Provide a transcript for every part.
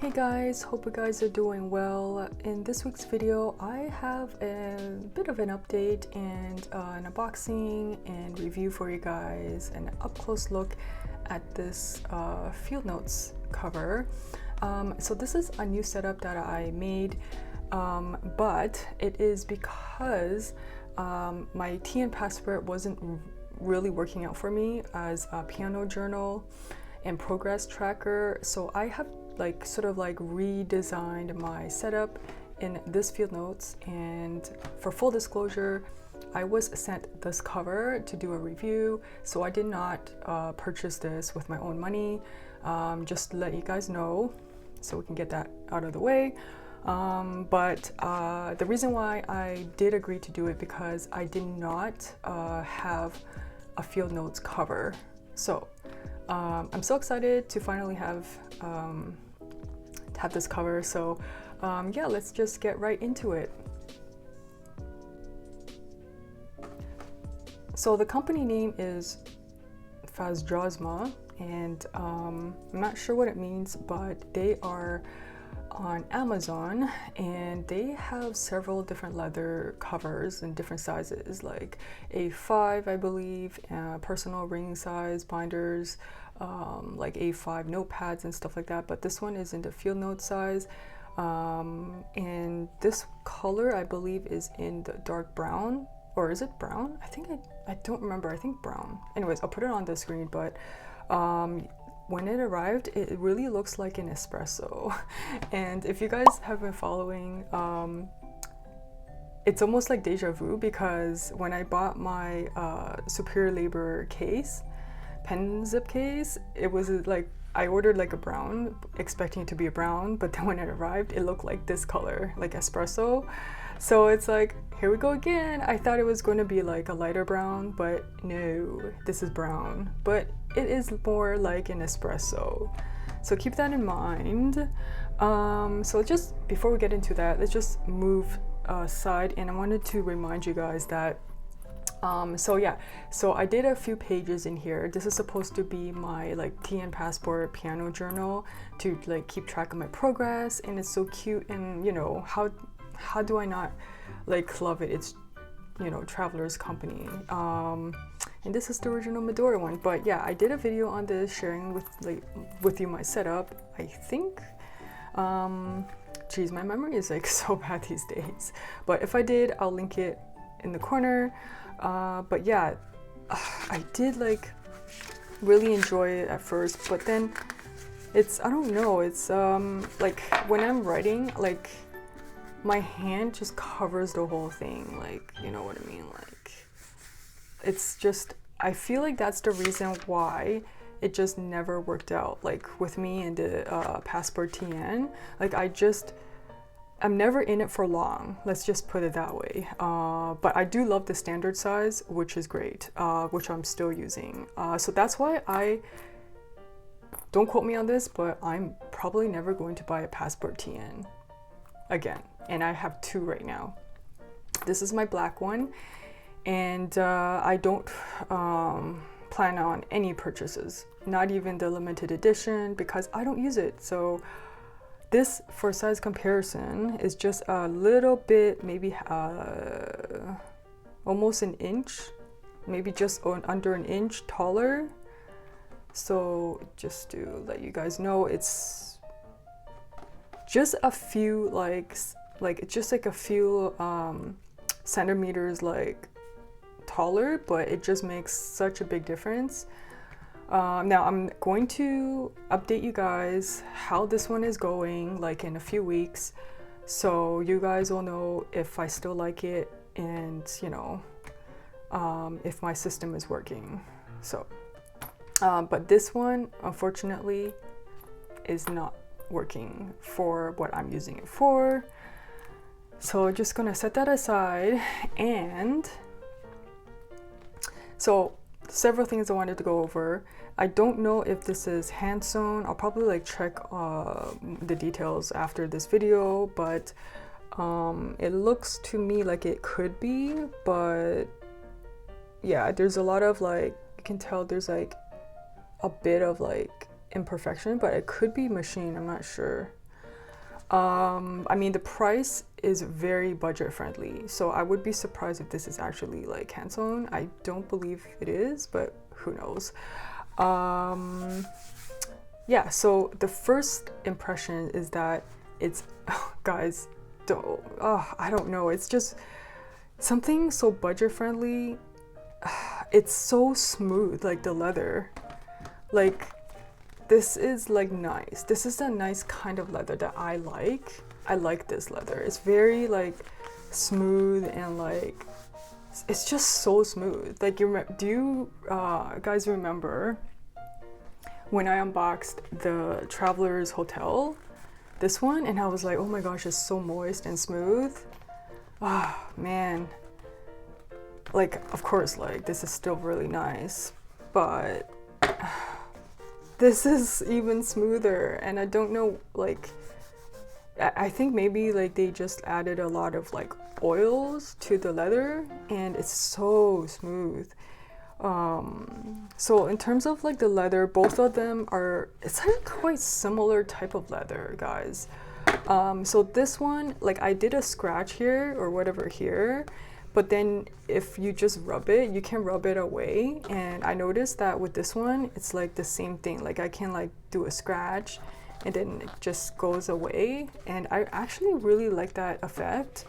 Hey guys, hope you guys are doing well. In this week's video, I have a bit of an update and an unboxing and review for you guys, an up-close look at this field notes cover. So this is a new setup that I made, but it is because my TN passport wasn't really working out for me as a piano journal and progress tracker. So I have sort of redesigned my setup in this field notes, and for full disclosure, I was sent this cover to do a review, so I did not purchase this with my own money, just to let you guys know so we can get that out of the way. But the reason why I did agree to do it because I did not have a field notes cover. So I'm so excited to finally have this cover. So yeah, let's just get right into it. So the company name is Fasjosma, and I'm not sure what it means, but they are on Amazon and they have several different leather covers in different sizes, like A5 I believe, personal ring size binders, like A5 notepads and stuff like that, but this one is in the field note size, and this color I believe is in the dark brown, or is it brown? I don't remember, I think brown. Anyways, I'll put it on the screen, but when it arrived, it really looks like an espresso. And if you guys have been following, it's almost like deja vu, because when I bought my Superior Labor case, pen zip case, it was like I ordered like a brown, expecting it to be a brown, but then when it arrived, it looked like this color, like espresso. So it's like, here we go again. I thought it was going to be like a lighter brown, but no, this is brown, but it is more like an espresso. So keep that in mind. So just before we get into that, let's just move aside, and I wanted to remind you guys that so I did a few pages in here. This is supposed to be my TN passport piano journal to keep track of my progress, and it's so cute, and how do I not love it? It's Traveler's Company, and this is the original Medora one. But yeah, I did a video on this, sharing with you my setup, I think. Geez, my memory is so bad these days, but if I did, I'll link it in the corner. But yeah, I did really enjoy it at first, but then I don't know, it's when I'm writing, my hand just covers the whole thing, you know what I mean, it's just, I feel like that's the reason why it just never worked out with me and the Passport TN. I'm never in it for long, let's just put it that way. But I do love the standard size, which is great, which I'm still using. So that's why don't quote me on this, but I'm probably never going to buy a Passport TN again. And I have two right now. This is my black one, and I don't plan on any purchases, not even the limited edition, because I don't use it. So this, for size comparison, is just a little bit, maybe almost an inch, maybe just under an inch taller. So just to let you guys know, it's just a few just a few centimeters taller, but it just makes such a big difference. Now I'm going to update you guys how this one is going in a few weeks, so you guys will know if I still like it, and if my system is working. So but this one unfortunately is not working for what I'm using it for, so I'm just gonna set that aside. And so several things I wanted to go over. I don't know if this is hand sewn. I'll probably check the details after this video, but it looks to me like it could be. But yeah, there's a lot of you can tell there's a bit of imperfection, but it could be machine, I'm not sure. I mean, the price is very budget friendly, so I would be surprised if this is actually like hand sewn. I don't believe it is, but who knows. Yeah, so the first impression is that it's guys, don't I don't know, it's just something so budget friendly. It's so smooth, like the leather, like this is like nice. This is a nice kind of leather that I like. I like this leather. It's very like smooth and like it's just so smooth. Like do you guys remember when I unboxed the Traveler's Hotel, this one, and I was like, oh my gosh, it's so moist and smooth. Ah, man. Like, of course, like this is still really nice, but this is even smoother. And I don't know, like, I think maybe like they just added a lot of like oils to the leather and it's so smooth. So in terms of like the leather, both of them are, it's like quite similar type of leather, guys. So this one, like I did a scratch here or whatever here, but then if you just rub it, you can rub it away. And I noticed that with this one, it's like the same thing. Like I can like do a scratch and then it just goes away. And I actually really like that effect.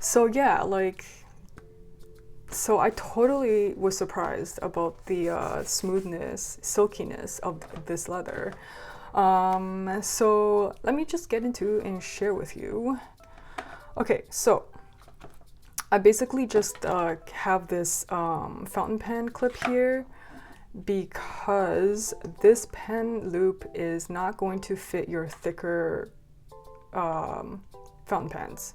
So yeah, like, so I totally was surprised about the smoothness, silkiness of this leather. So let me just get into and share with you. Okay, so I basically just have this fountain pen clip here because this pen loop is not going to fit your thicker fountain pens.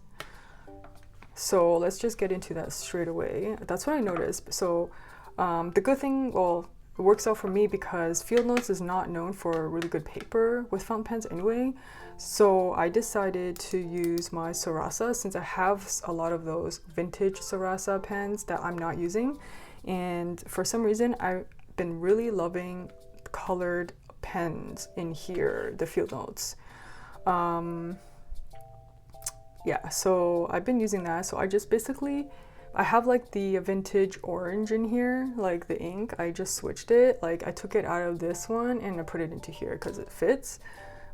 So let's just get into that straight away. That's what I noticed. So the good thing, well, it works out for me because Field Notes is not known for really good paper with fountain pens anyway. So I decided to use my Sarasa since I have a lot of those vintage Sarasa pens that I'm not using. And for some reason, I've been really loving colored pens in here, the Field Notes. Yeah, so I've been using that. So I just basically, I have like the vintage orange in here, like the ink. I just switched it. Like I took it out of this one and I put it into here because it fits.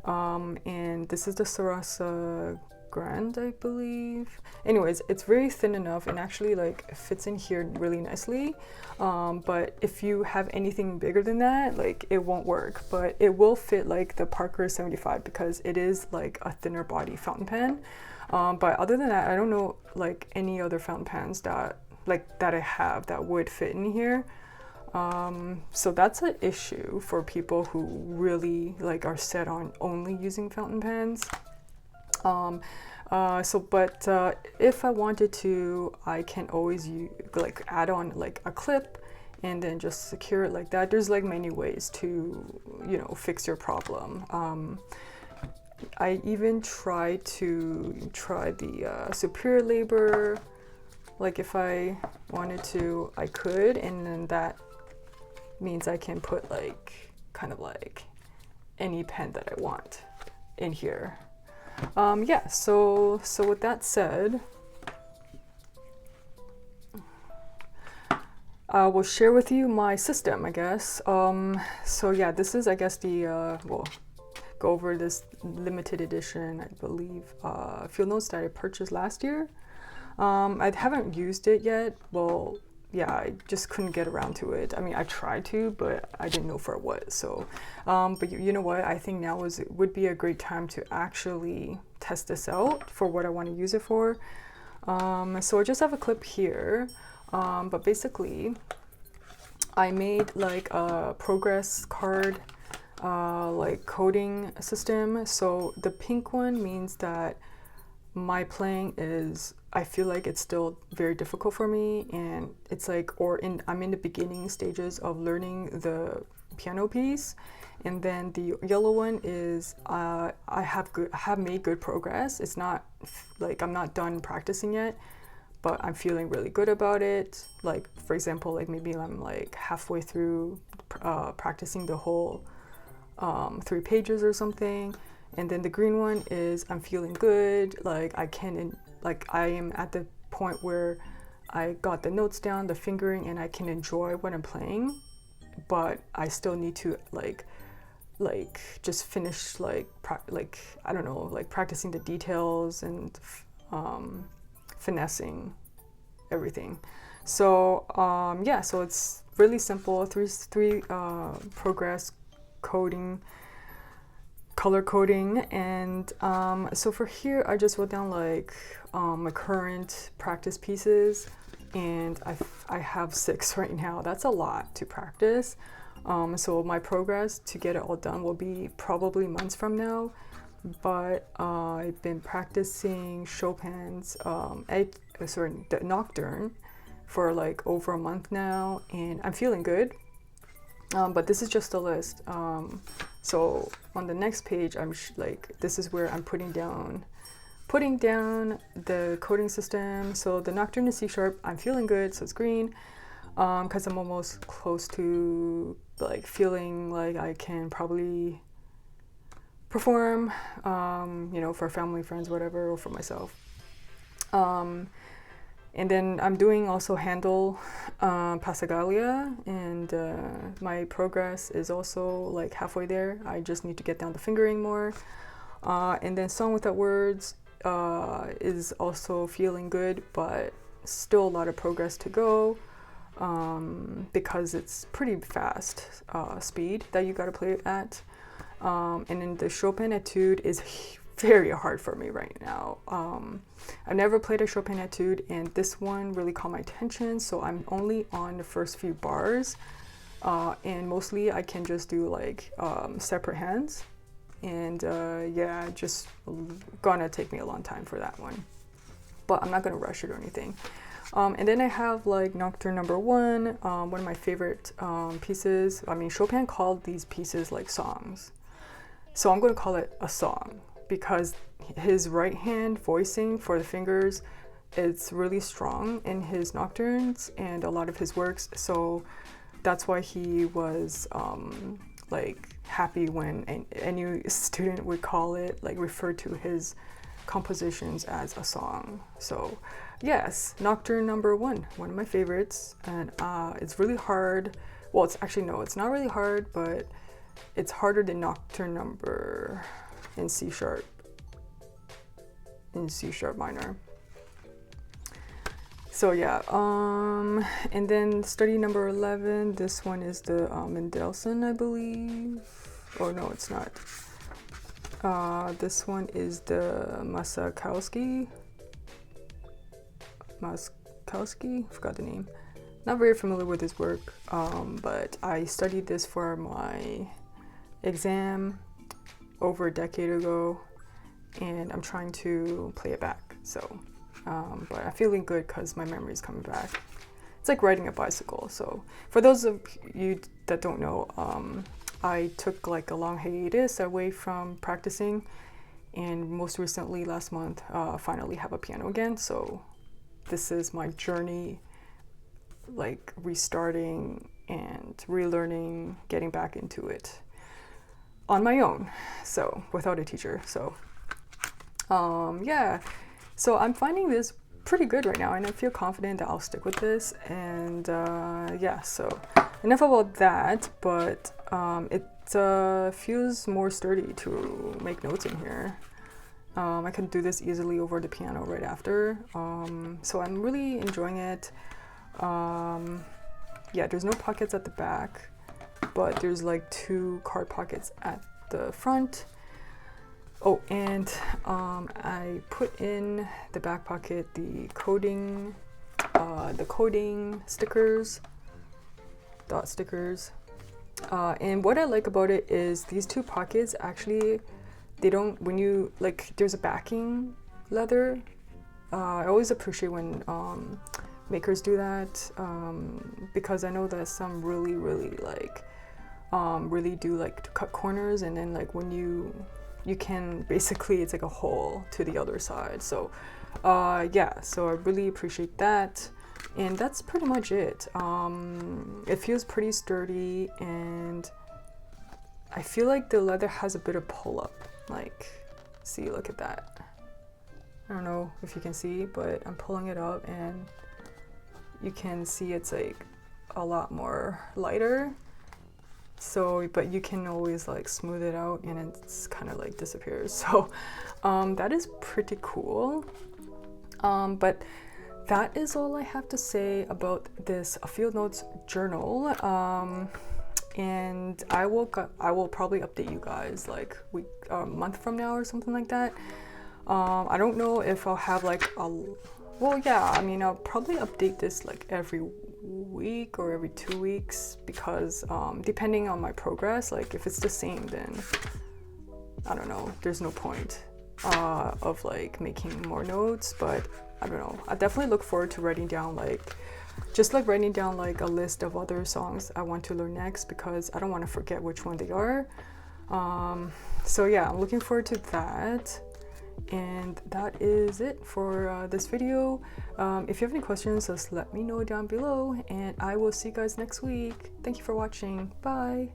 And this is the Sarasa Grand, I believe. Anyways, it's very thin enough and actually like fits in here really nicely. But if you have anything bigger than that, like it won't work, but it will fit like the Parker 75 because it is like a thinner body fountain pen. But other than that, I don't know like any other fountain pens that I have that would fit in here. So that's an issue for people who really like are set on only using fountain pens. But if I wanted to, I can always like add on like a clip and then just secure it like that. There's like many ways to, you know, fix your problem. I even tried the Superior Labor. Like if I wanted to, I could, and then that means I can put like kind of like any pen that I want in here. Yeah, so with that said, I will share with you my system, I guess. So yeah, this is, I guess, the well, go over this limited edition, I believe, Field Notes that I purchased last year. I haven't used it yet. Well, yeah, I just couldn't get around to it. I mean, I tried to, but I didn't know for what. So, but you know what? I think now would be a great time to actually test this out for what I want to use it for. So I just have a clip here, but basically, I made like a progress card, like coding system. So the pink one means that my playing is, I feel like it's still very difficult for me, and it's like, I'm in the beginning stages of learning the piano piece. And then the yellow one is I have made good progress. It's not like I'm not done practicing yet, but I'm feeling really good about it. Like for example, like maybe I'm like halfway through practicing the whole 3 pages or something. And then the green one is I'm feeling good, like I am at the point where I got the notes down, the fingering, and I can enjoy what I'm playing, but I still need to like just finish I don't know, like practicing the details and finessing everything. So yeah, so it's really simple. Three progress coding, color coding, and so for here I just wrote down like my current practice pieces, and I have 6 right now. That's a lot to practice. So my progress to get it all done will be probably months from now, but I've been practicing Chopin's the Nocturne for like over a month now, and I'm feeling good. But this is just a list. So on the next page, I'm this is where I'm putting down the coding system. So the Nocturne is C sharp. I'm feeling good, so it's green, because I'm almost close to like feeling like I can probably perform, you know, for family, friends, whatever, or for myself. And then I'm doing also Handel, Passacaglia, and my progress is also like halfway there. I just need to get down the fingering more. And then Song Without Words is also feeling good, but still a lot of progress to go, because it's pretty fast speed that you gotta play it at. And then the Chopin Etude is very hard for me right now. I've never played a Chopin Etude, and this one really caught my attention, so I'm only on the first few bars, and mostly I can just do like separate hands, and yeah, just gonna take me a long time for that one, but I'm not gonna rush it or anything. And then I have like Nocturne number 1, one of my favorite pieces. I mean, Chopin called these pieces like songs, so I'm gonna call it a song, because his right hand voicing for the fingers, it's really strong in his nocturnes and a lot of his works. So that's why he was like happy when any student would call it, like refer to his compositions as a song. So yes, Nocturne number 1, one of my favorites, and it's really hard. Well, it's actually, no, it's not really hard, but it's harder than Nocturne number in C sharp minor. So yeah, and then study number 11, this one is the Mendelssohn, I believe. Oh no, it's not. This one is the Maskowski, forgot the name. Not very familiar with his work, but I studied this for my exam over a decade ago, and I'm trying to play it back. So but I'm feeling good because my memory is coming back. It's like riding a bicycle. So for those of you that don't know, I took like a long hiatus away from practicing, and most recently last month finally have a piano again. So this is my journey, like restarting and relearning, getting back into it on my own, so without a teacher. So yeah, so I'm finding this pretty good right now, and I feel confident that I'll stick with this. And yeah, so enough about that, but it feels more sturdy to make notes in here. I can do this easily over the piano right after, so I'm really enjoying it. Yeah, there's no pockets at the back, but there's like 2 card pockets at the front. Oh, and I put in the back pocket the coding stickers, dot stickers. And what I like about it is these 2 pockets actually, they don't, when you, like, there's a backing leather. I always appreciate when makers do that, because I know that some really like really do like to cut corners, and then like when you can basically, it's like a hole to the other side. So yeah, so I really appreciate that, and that's pretty much it. It feels pretty sturdy, and I feel like the leather has a bit of pull up. Like, see, look at that. I don't know if you can see, but I'm pulling it up and you can see it's like a lot more lighter. So, but you can always like smooth it out and it's kind of like disappears. So that is pretty cool. But that is all I have to say about this Field Notes journal. And I will probably update you guys like a month from now or something like that. I don't know if I'll have like well, yeah, I mean, I'll probably update this like every week or every 2 weeks, because depending on my progress, like if it's the same, then I don't know, there's no point of like making more notes. But I don't know, I definitely look forward to writing down like a list of other songs I want to learn next, because I don't want to forget which one they are. So yeah, I'm looking forward to that. And that is it for this video. If you have any questions, just let me know down below, and I will see you guys next week. Thank you for watching. Bye.